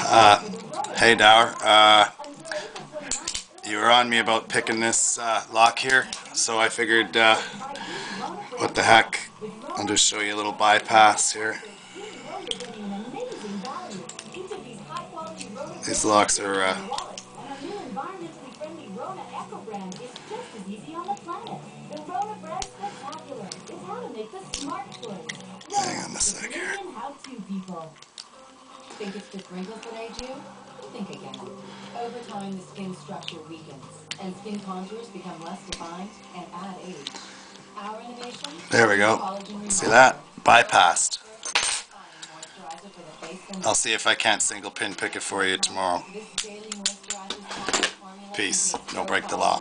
Hey Dower, you were on me about picking this lock here, so I figured, what the heck, I'll just show you a little bypass here. These locks are, hang on a sec here. Think it's the wrinkles that age you? Think again. Over time, the skin structure weakens, and skin contours become less defined and add age. Our innovation? There we go. See that? Bypassed. I'll see if I can't single pin pick it for you tomorrow. Peace. Don't break the law.